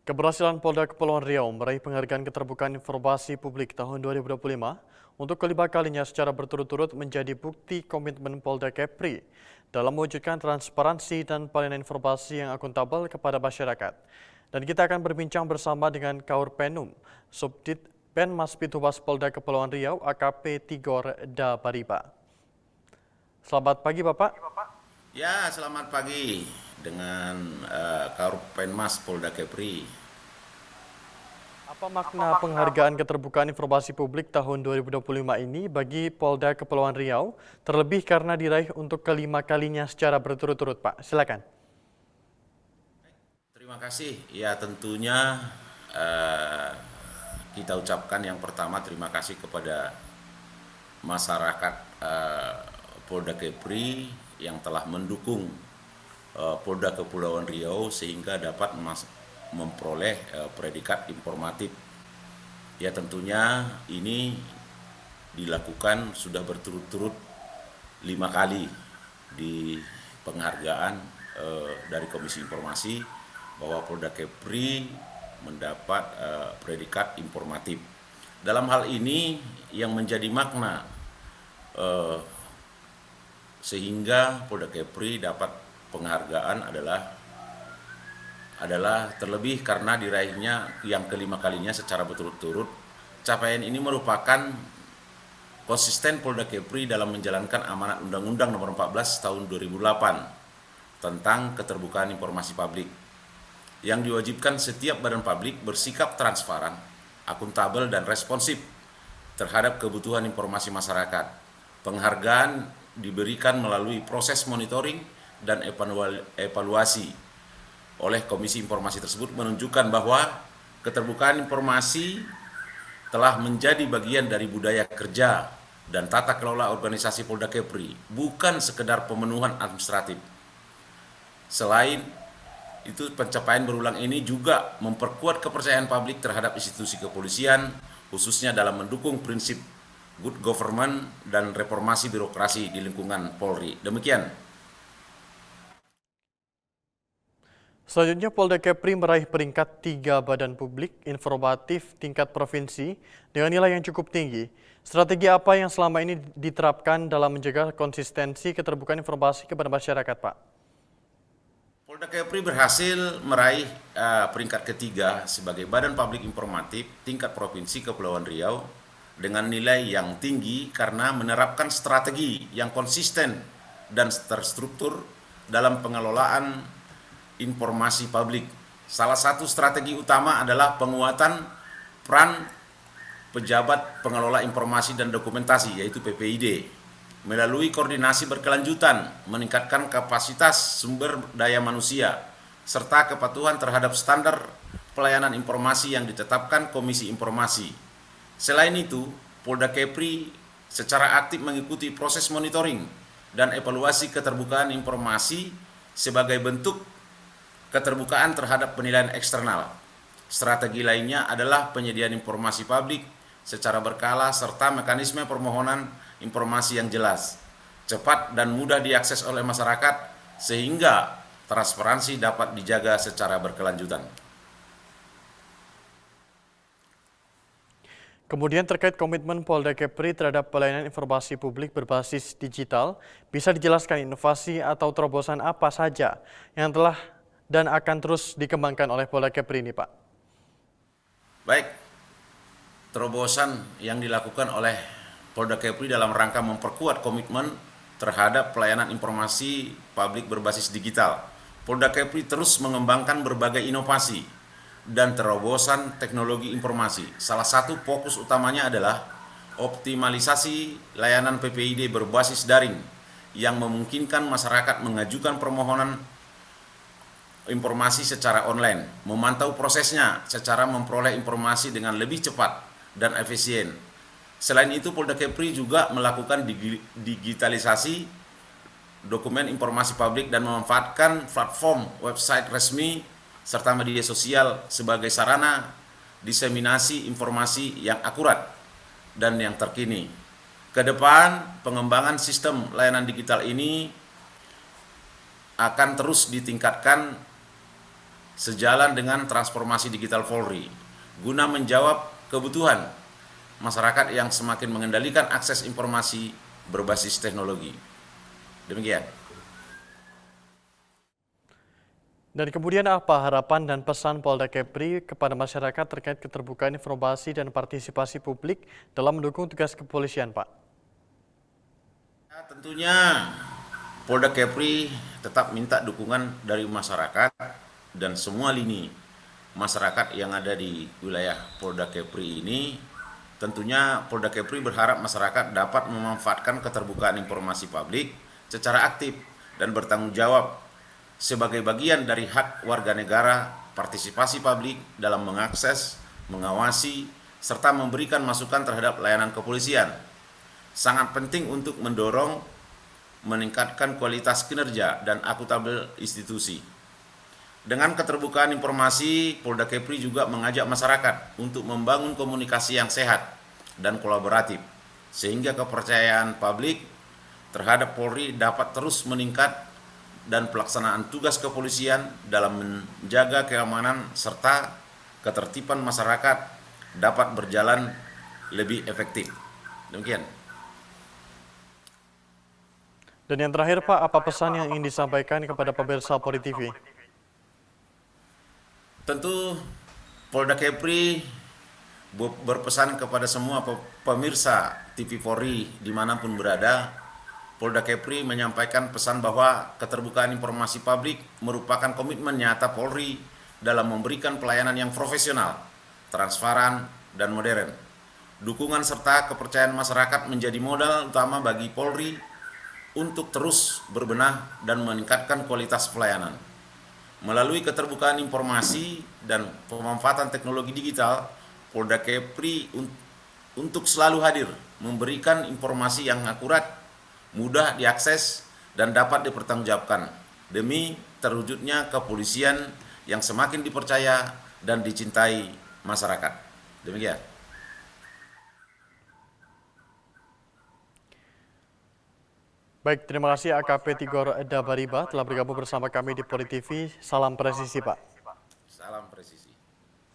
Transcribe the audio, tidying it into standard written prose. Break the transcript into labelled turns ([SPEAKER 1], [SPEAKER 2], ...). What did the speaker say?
[SPEAKER 1] Keberhasilan Polda Kepulauan Riau meraih penghargaan keterbukaan informasi publik tahun 2025 untuk kelima kalinya secara berturut-turut menjadi bukti komitmen Polda Kepri dalam mewujudkan transparansi dan pelayanan informasi yang akuntabel kepada masyarakat. Dan kita akan berbincang bersama dengan Kaur Penum, Subdit Penmas Pitubas Polda Kepulauan Riau AKP Tigor Dabariba. Selamat pagi Bapak.
[SPEAKER 2] Ya, selamat pagi dengan Karopenmas Polda Kepri.
[SPEAKER 1] Apa makna penghargaan keterbukaan informasi publik tahun 2025 ini bagi Polda Kepulauan Riau, terlebih karena diraih untuk kelima kalinya secara berturut-turut, Pak? Silakan.
[SPEAKER 2] Terima kasih. Ya, tentunya kita ucapkan yang pertama terima kasih kepada masyarakat Polda Kepri yang telah mendukung Polda Kepulauan Riau sehingga dapat memperoleh predikat informatif. Ya, tentunya ini dilakukan sudah berturut-turut 5 kali di penghargaan dari Komisi Informasi bahwa Polda Kepri mendapat predikat informatif. Dalam hal ini yang menjadi makna sehingga Polda Kepri dapat penghargaan adalah terlebih karena diraihnya yang kelima kalinya secara berturut-turut. Capaian ini merupakan konsisten Polda Kepri dalam menjalankan amanat Undang-Undang Nomor 14 Tahun 2008 tentang keterbukaan informasi publik yang diwajibkan setiap badan publik bersikap transparan, akuntabel, dan responsif terhadap kebutuhan informasi masyarakat. Penghargaan diberikan melalui proses monitoring dan evaluasi oleh Komisi Informasi tersebut menunjukkan bahwa keterbukaan informasi telah menjadi bagian dari budaya kerja dan tata kelola organisasi Polda Kepri, bukan sekedar pemenuhan administratif. Selain itu, pencapaian berulang ini juga memperkuat kepercayaan publik terhadap institusi kepolisian, khususnya dalam mendukung prinsip good government dan reformasi birokrasi di lingkungan Polri. Demikian.
[SPEAKER 1] Selanjutnya, Polda Kepri meraih peringkat 3 Badan Publik Informatif tingkat provinsi dengan nilai yang cukup tinggi. Strategi apa yang selama ini diterapkan dalam menjaga konsistensi keterbukaan informasi kepada masyarakat, Pak?
[SPEAKER 2] Polda Kepri berhasil meraih peringkat ketiga sebagai Badan Publik Informatif tingkat Provinsi Kepulauan Riau dengan nilai yang tinggi karena menerapkan strategi yang konsisten dan terstruktur dalam pengelolaan informasi publik. Salah satu strategi utama adalah penguatan peran pejabat pengelola informasi dan dokumentasi yaitu PPID melalui koordinasi berkelanjutan, meningkatkan kapasitas sumber daya manusia serta kepatuhan terhadap standar pelayanan informasi yang ditetapkan Komisi Informasi. Selain itu, Polda Kepri secara aktif mengikuti proses monitoring dan evaluasi keterbukaan informasi sebagai bentuk keterbukaan terhadap penilaian eksternal. Strategi lainnya adalah penyediaan informasi publik secara berkala serta mekanisme permohonan informasi yang jelas, cepat dan mudah diakses oleh masyarakat sehingga transparansi dapat dijaga secara berkelanjutan.
[SPEAKER 1] Kemudian terkait komitmen Polda Kepri terhadap pelayanan informasi publik berbasis digital, bisa dijelaskan inovasi atau terobosan apa saja yang telah dan akan terus dikembangkan oleh Polda Kepri ini, Pak?
[SPEAKER 2] Baik, terobosan yang dilakukan oleh Polda Kepri dalam rangka memperkuat komitmen terhadap pelayanan informasi publik berbasis digital. Polda Kepri terus mengembangkan berbagai inovasi dan terobosan teknologi informasi. Salah satu fokus utamanya adalah optimalisasi layanan PPID berbasis daring yang memungkinkan masyarakat mengajukan permohonan informasi secara online, memantau prosesnya secara memperoleh informasi dengan lebih cepat dan efisien. Selain itu, Polda Kepri juga melakukan digitalisasi dokumen informasi publik dan memanfaatkan platform website resmi serta media sosial sebagai sarana diseminasi informasi yang akurat dan yang terkini. Ke depan, pengembangan sistem layanan digital ini akan terus ditingkatkan sejalan dengan transformasi digital Polri guna menjawab kebutuhan masyarakat yang semakin mengendalikan akses informasi berbasis teknologi. Demikian.
[SPEAKER 1] Dan kemudian apa harapan dan pesan Polda Kepri kepada masyarakat terkait keterbukaan informasi dan partisipasi publik dalam mendukung tugas kepolisian, Pak?
[SPEAKER 2] Ya, tentunya Polda Kepri tetap minta dukungan dari masyarakat dan semua lini masyarakat yang ada di wilayah Polda Kepri ini. Tentunya Polda Kepri berharap masyarakat dapat memanfaatkan keterbukaan informasi publik secara aktif dan bertanggung jawab sebagai bagian dari hak warga negara partisipasi publik dalam mengakses, mengawasi, serta memberikan masukan terhadap layanan kepolisian. Sangat penting untuk mendorong meningkatkan kualitas kinerja dan akuntabel institusi. Dengan keterbukaan informasi, Polda Kepri juga mengajak masyarakat untuk membangun komunikasi yang sehat dan kolaboratif, sehingga kepercayaan publik terhadap Polri dapat terus meningkat dan pelaksanaan tugas kepolisian dalam menjaga keamanan serta ketertiban masyarakat dapat berjalan lebih efektif. Demikian.
[SPEAKER 1] Dan yang terakhir, Pak, apa pesan yang ingin disampaikan kepada pemirsa Polri TV?
[SPEAKER 2] Tentu Polda Kepri berpesan kepada semua pemirsa TV Polri dimanapun berada. Polda Kepri menyampaikan pesan bahwa keterbukaan informasi publik merupakan komitmen nyata Polri dalam memberikan pelayanan yang profesional, transparan, dan modern. Dukungan serta kepercayaan masyarakat menjadi modal utama bagi Polri untuk terus berbenah dan meningkatkan kualitas pelayanan. Melalui keterbukaan informasi dan pemanfaatan teknologi digital, Polda Kepri untuk selalu hadir, memberikan informasi yang akurat, mudah diakses, dan dapat dipertanggungjawabkan demi terwujudnya kepolisian yang semakin dipercaya dan dicintai masyarakat. Demikian.
[SPEAKER 1] Baik, terima kasih AKP Tigor Dabariba telah bergabung bersama kami di Polri TV. Salam presisi, Pak.
[SPEAKER 2] Salam presisi.